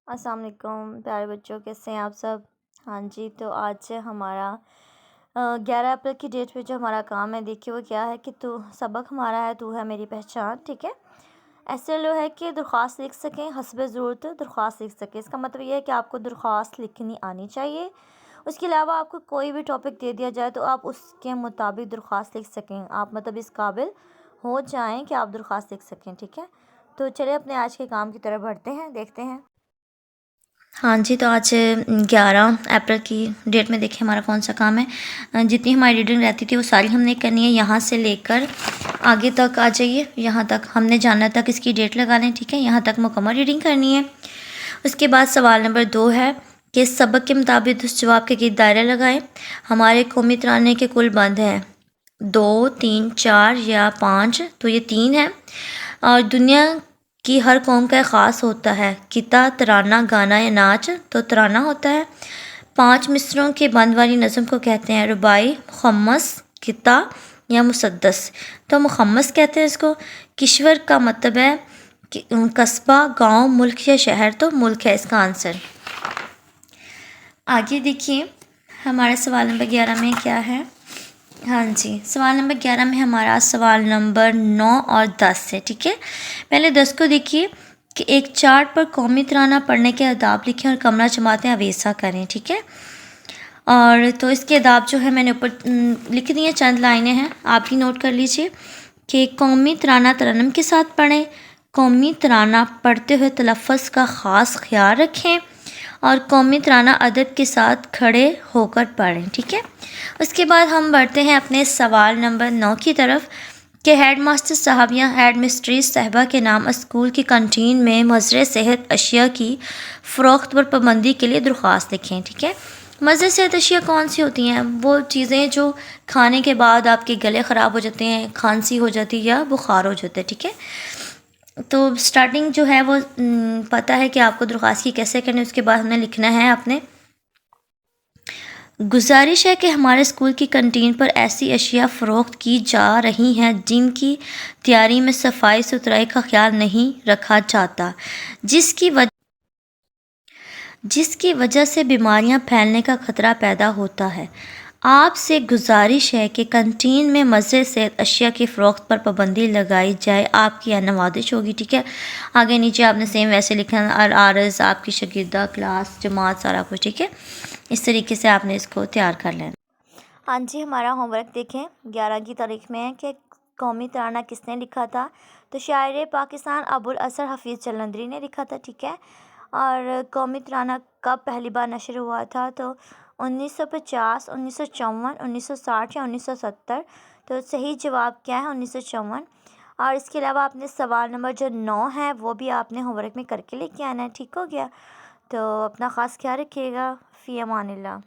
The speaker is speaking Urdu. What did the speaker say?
السلام علیکم پیارے بچوں، کیسے ہیں آپ سب؟ ہاں جی، تو آج سے ہمارا 11 اپریل کی ڈیٹ پہ جو ہمارا کام ہے، دیکھیے وہ کیا ہے کہ تو سبق ہمارا ہے تو ہے میری پہچان، ٹھیک ہے۔ ایسے لو ہے کہ درخواست لکھ سکیں، حسب ضرورت درخواست لکھ سکیں۔ اس کا مطلب یہ ہے کہ آپ کو درخواست لکھنی آنی چاہیے۔ اس کے علاوہ آپ کو کوئی بھی ٹاپک دے دیا جائے تو آپ اس کے مطابق درخواست لکھ سکیں، آپ مطلب اس قابل ہو جائیں کہ آپ درخواست لکھ سکیں، ٹھیک ہے۔ تو چلے اپنے آج کے کام کی طرف بڑھتے ہیں، دیکھتے ہیں۔ ہاں جی، تو آج 11 اپریل کی ڈیٹ میں دیکھیں ہمارا کون سا کام ہے۔ جتنی ہماری ریڈنگ رہتی تھی وہ ساری ہم نے کرنی ہے، یہاں سے لے کر آگے تک آ جائیے، یہاں تک ہم نے جانا تک اس کی ڈیٹ لگا لیں، ٹھیک ہے۔ یہاں تک مکمل ریڈنگ کرنی ہے۔ اس کے بعد سوال نمبر 2 ہے کہ سبق کے مطابق اس جواب کے گرد دائرہ لگائیں۔ ہمارے قومی ترانے کے کل بند ہیں 2، 3، 4 یا 5، تو یہ 3 ہے۔ اور دنیا کی ہر قوم کا ایک خاص ہوتا ہے، قطع، ترانہ، گانا یا ناچ، تو ترانہ ہوتا ہے۔ 5 مصرعوں کے بند والی نظم کو کہتے ہیں رباعی، مخمس، قطع یا مسدس، تو مخمس کہتے ہیں اس کو۔ کشور کا مطلب ہے قصبہ، گاؤں، ملک یا شہر، تو ملک ہے اس کا آنسر۔ آگے دیکھیے ہمارا سوال نمبر 11 میں کیا ہے۔ ہاں جی، سوال نمبر 11 میں ہمارا سوال نمبر 9 اور 10 ہے، ٹھیک ہے۔ پہلے 10 کو دیکھیے کہ ایک چارٹ پر قومی ترانہ پڑھنے کے آداب لکھیں اور کمرہ جماعتیں اویسا کریں، ٹھیک ہے۔ اور تو اس کے آداب جو ہے میں نے اوپر لکھ دی ہیں، چند لائنیں ہیں، آپ بھی نوٹ کر لیجئے کہ قومی ترانہ ترنم کے ساتھ پڑھیں، قومی ترانہ پڑھتے ہوئے تلفظ کا خاص خیال رکھیں، اور قومی ترانہ ادب کے ساتھ کھڑے ہو کر پڑھیں، ٹھیک ہے۔ اس کے بعد ہم بڑھتے ہیں اپنے سوال نمبر 9 کی طرف کہ ہیڈ ماسٹر صاحب یا ہیڈ مسٹریس صاحبہ کے نام اسکول کی کنٹین میں مضر صحت اشیاء کی فروخت پر پابندی کے لیے درخواست لکھیں، ٹھیک ہے۔ مضر صحت اشیاء کون سی ہوتی ہیں؟ وہ چیزیں جو کھانے کے بعد آپ کے گلے خراب ہو جاتے ہیں، کھانسی ہو جاتی ہے یا بخار ہو جاتا ہے، ٹھیک ہے۔ تو سٹارٹنگ جو ہے وہ پتہ ہے کہ آپ کو درخواست کی کیسے کرنی ہے۔ اس کے بعد ہم نے لکھنا ہے اپنے گزارش ہے کہ ہمارے اسکول کی کنٹین پر ایسی اشیاء فروخت کی جا رہی ہیں جن کی تیاری میں صفائی ستھرائی کا خیال نہیں رکھا جاتا، جس کی وجہ سے بیماریاں پھیلنے کا خطرہ پیدا ہوتا ہے۔ آپ سے گزارش ہے کہ کنٹین میں مضر صحت اشیاء کی فروخت پر پابندی لگائی جائے، آپ کی نوازش ہوگی، ٹھیک ہے۔ آگے نیچے آپ نے سیم ویسے لکھا ہے، عارض، آپ کی شاگردہ، کلاس، جماعت، سارا کچھ، ٹھیک ہے۔ اس طریقے سے آپ نے اس کو تیار کر لینا۔ ہاں جی، ہمارا ہوم ورک دیکھیں 11 کی تاریخ میں ہے کہ قومی ترانہ کس نے لکھا تھا؟ تو شاعر پاکستان ابوالاسر حفیظ جلندری نے لکھا تھا، ٹھیک ہے۔ اور قومی ترانہ کب پہلی بار نشر ہوا تھا؟ تو 1950، 1954، 1960 یا 1970، تو صحیح جواب کیا ہے؟ 1954۔ اور اس کے علاوہ آپ نے سوال نمبر جو 9 ہے وہ بھی آپ نے ہوم ورک میں کر کے لے کے آنا ہے، ٹھیک ہو گیا۔ تو اپنا خاص خیال رکھیے گا، فی امان اللہ۔